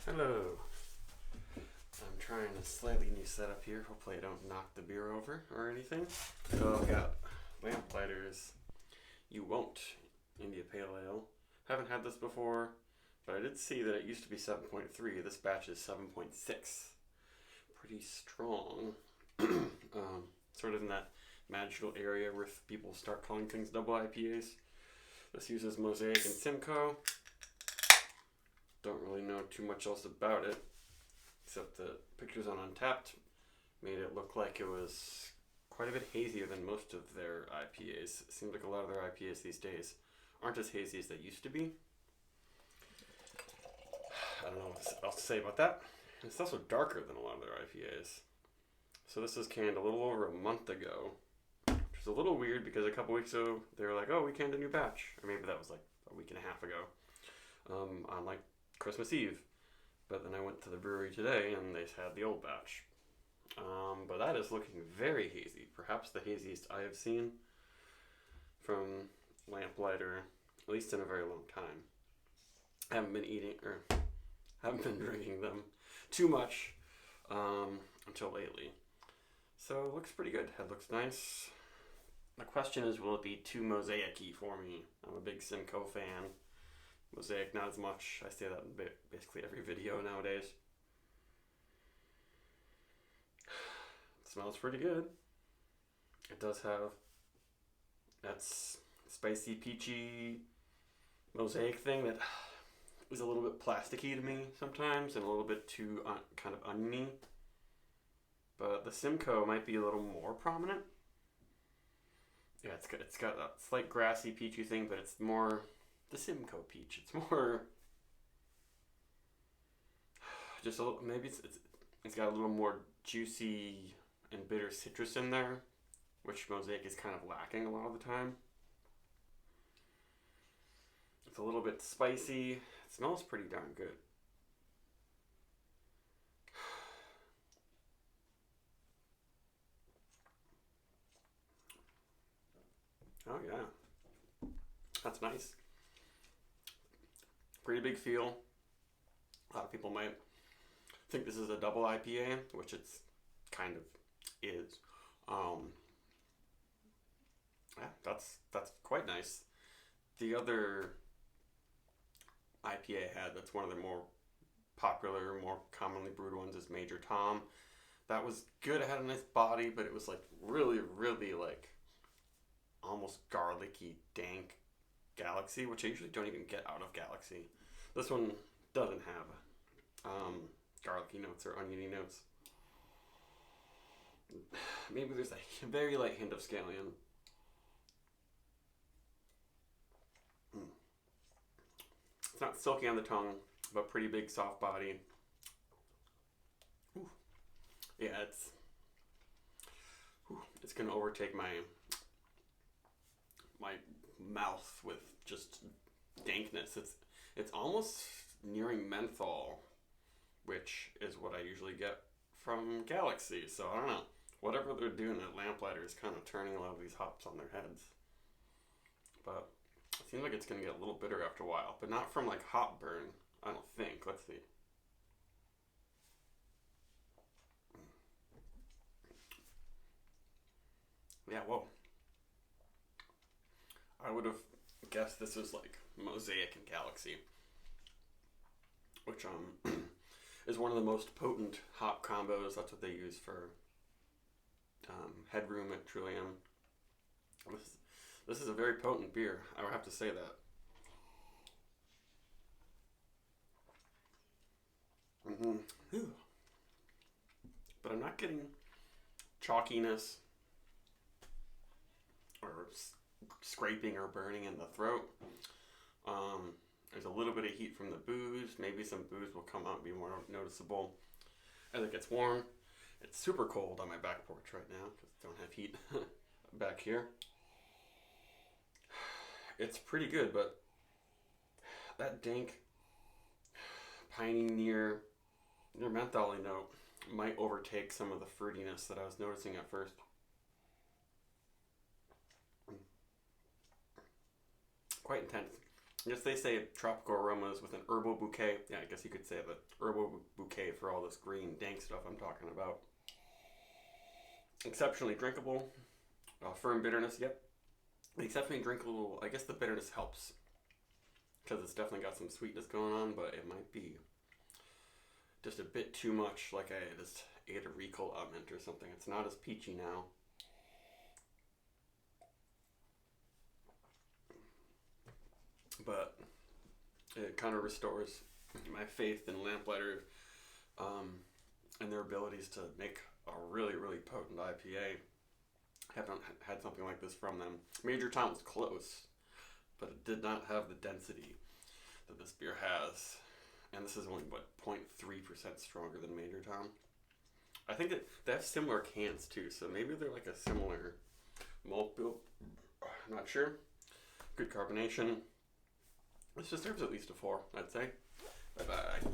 Hello. I'm trying a slightly new setup here. Hopefully I don't knock the beer over or anything. So I've got Lamplighter's You Won't India Pale Ale. Haven't had this before, but I did see that it used to be 7.3. This batch is 7.6. Pretty strong. Sort of in that magical area where people start calling things double IPAs. This uses Mosaic and Simcoe. Don't really know too much else about it, except the pictures on Untapped made it look like it was quite a bit hazier than most of their IPAs. It seems like a lot of their IPAs these days aren't as hazy as they used to be. I don't know what else to say about that. It's also darker than a lot of their IPAs. So this was canned a little over a month ago, which is a little weird because a couple weeks ago they were like, oh, we canned a new batch. Or maybe that was like a week and a half ago, on like Christmas Eve. But then I went to the brewery today and they had the old batch. But that is looking very hazy. Perhaps the haziest I have seen from Lamplighter, at least in a very long time. I haven't been drinking them too much until lately. So it looks pretty good. Head looks nice. The question is, will it be too mosaic-y for me? I'm a big Simcoe fan. Mosaic, not as much. I say that in basically every video nowadays. It smells pretty good. It does have that spicy, peachy mosaic thing that is a little bit plasticky to me sometimes and a little bit too kind of oniony. But the Simcoe might be a little more prominent. Yeah, it's got that slight grassy, peachy thing, but it's more the Simcoe peach. It's more just a little, maybe it's got a little more juicy and bitter citrus in there, which Mosaic is kind of lacking a lot of the time. It's a little bit spicy. It smells pretty darn good. Oh yeah, that's nice. Pretty big feel. A lot of people might think this is a double IPA, which it's kind of is. Yeah, that's quite nice. The other IPA I had, that's one of the more popular, more commonly brewed ones, is Major Tom. That was good. It had a nice body, but it was like really, really like almost garlicky, dank Galaxy, which I usually don't even get out of Galaxy. This one doesn't have garlicky notes or oniony notes. Maybe there's a very light hint of scallion. It's not silky on the tongue, but pretty big, soft body. Ooh. Yeah, it's gonna overtake my mouth with just dankness. It's almost nearing menthol, which is what I usually get from Galaxy. So I don't know. Whatever they're doing at Lamplighter is kind of turning a lot of these hops on their heads. But it seems like it's going to get a little bitter after a while. But not from like hop burn, I don't think. Let's see. Yeah, whoa. I would have guessed this was like Mosaic and Galaxy, which is one of the most potent hop combos. That's what they use for Headroom at Trillium. This is a very potent beer. I would have to say that. But I'm not getting chalkiness or scraping or burning in the throat. There's a little bit of heat from the booze. Maybe some booze will come out and be more noticeable as it gets warm. It's super cold on my back porch right now because I don't have heat back here. It's pretty good, but that dank, piney near mentholy note might overtake some of the fruitiness that I was noticing at first. Quite intense. Yes, they say tropical aromas with an herbal bouquet. Yeah, I guess you could say the herbal bouquet for all this green dank stuff I'm talking about. Exceptionally drinkable. Firm bitterness, yep. Exceptionally drinkable, I guess the bitterness helps. Because it's definitely got some sweetness going on, but it might be just a bit too much, like I just ate a Ricola mint or something. It's not as peachy now. But it kind of restores my faith in Lamplighter and their abilities to make a really, really potent IPA. Haven't had something like this from them. Major Tom was close, but it did not have the density that this beer has. And this is only, what, 0.3% stronger than Major Tom. I think that they have similar cans too, so maybe they're like a similar malt bill. I'm not sure. Good carbonation. This deserves at least a 4, I'd say. Bye bye.